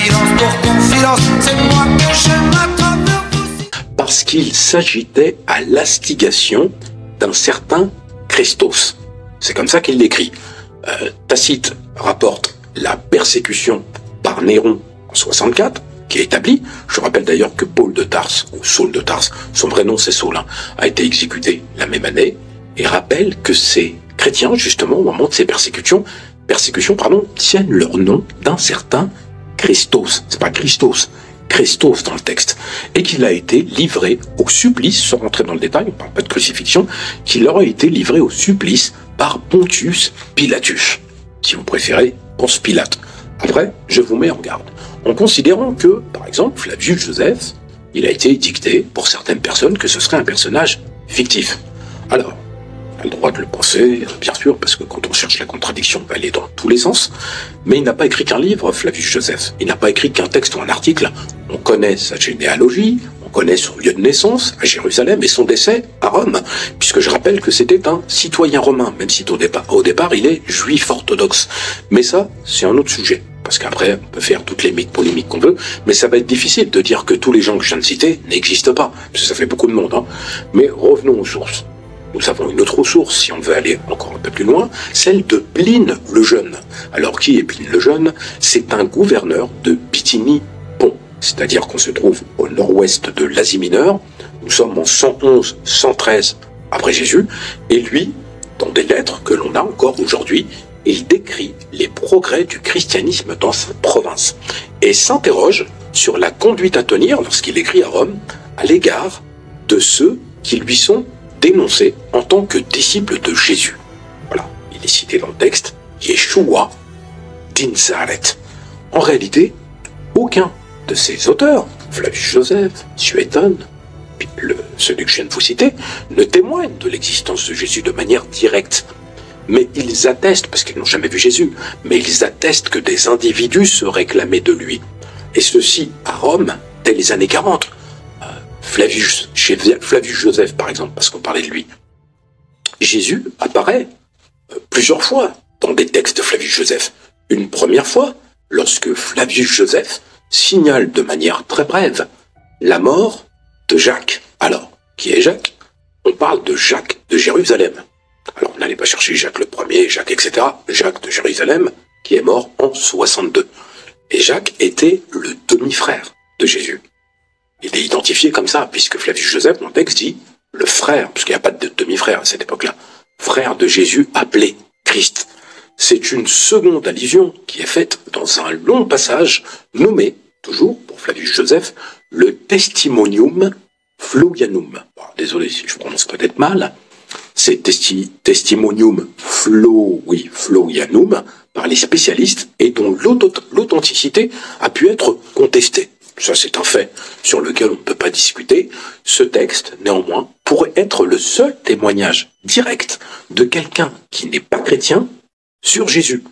confidence pour confidence, c'est moi que je m'attrape aussi. Parce qu'il s'agitait à l'instigation d'un certain Christos. C'est comme ça qu'il l'écrit. Tacite rapporte la persécution par Néron en 64, qui est établie. Je rappelle d'ailleurs que Paul de Tarse, ou Saul de Tarse, son vrai nom c'est Saul, a été exécuté la même année, et rappelle que ces chrétiens, justement, au moment de ces persécutions, tiennent leur nom d'un certain Christos. C'est pas Christos, Christos dans le texte. Et qu'il a été livré au supplice, sans rentrer dans le détail, on parle pas de crucifixion, qu'il leur a été livré au supplice par Pontius Pilatus. Si vous préférez, Ponce Pilate. Après, je vous mets en garde. En considérant que, par exemple, Flavius Joseph, il a été dicté pour certaines personnes que ce serait un personnage fictif. Alors, on a le droit de le penser, bien sûr, parce que quand on cherche la contradiction, on va aller dans tous les sens, mais il n'a pas écrit qu'un livre, Flavius Joseph. Il n'a pas écrit qu'un texte ou un article. On connaît sa généalogie, on connaît son lieu de naissance, à Jérusalem, et son décès à Rome, puisque je rappelle que c'était un citoyen romain, même si au départ il est juif orthodoxe. Mais ça, c'est un autre sujet. Parce qu'après, on peut faire toutes les polémiques qu'on veut, mais ça va être difficile de dire que tous les gens que je viens de citer n'existent pas, parce que ça fait beaucoup de monde. Mais revenons aux sources. Nous avons une autre source, si on veut aller encore un peu plus loin, celle de Pline le Jeune. Alors qui est Pline le Jeune? C'est un gouverneur de Bithynie-Pont, c'est-à-dire qu'on se trouve au nord-ouest de l'Asie mineure. Nous sommes en 111-113 après Jésus, et lui, dans des lettres que l'on a encore aujourd'hui, il décrit les progrès du christianisme dans sa province et s'interroge sur la conduite à tenir lorsqu'il écrit à Rome à l'égard de ceux qui lui sont dénoncés en tant que disciples de Jésus. Voilà, il est cité dans le texte Yeshua d'Inzaret. En réalité, aucun de ces auteurs, Flavius Joseph, Suétone, celui que je viens de vous citer, ne témoigne de l'existence de Jésus de manière directe. Mais ils attestent, parce qu'ils n'ont jamais vu Jésus, mais ils attestent que des individus se réclamaient de lui. Et ceci à Rome, dès les années 40. Chez Flavius Joseph, par exemple, parce qu'on parlait de lui. Jésus apparaît plusieurs fois dans des textes de Flavius Joseph. Une première fois, lorsque Flavius Joseph signale de manière très brève la mort de Jacques. Alors, qui est Jacques? On parle de Jacques de Jérusalem. Alors, on n'allait pas chercher Jacques le premier, Jacques, etc. Jacques de Jérusalem, qui est mort en 62. Et Jacques était le demi-frère de Jésus. Il est identifié comme ça, puisque Flavius Joseph, dans le texte, dit le frère, puisqu'il n'y a pas de demi-frère à cette époque-là, frère de Jésus appelé Christ. C'est une seconde allusion qui est faite dans un long passage nommé, toujours pour Flavius Joseph, le Testimonium Florianum. Bon, désolé si je prononce peut-être mal. C'est Testimonium Florianum par les spécialistes et dont l'authenticité a pu être contestée. Ça, c'est un fait sur lequel on ne peut pas discuter. Ce texte, néanmoins, pourrait être le seul témoignage direct de quelqu'un qui n'est pas chrétien sur Jésus.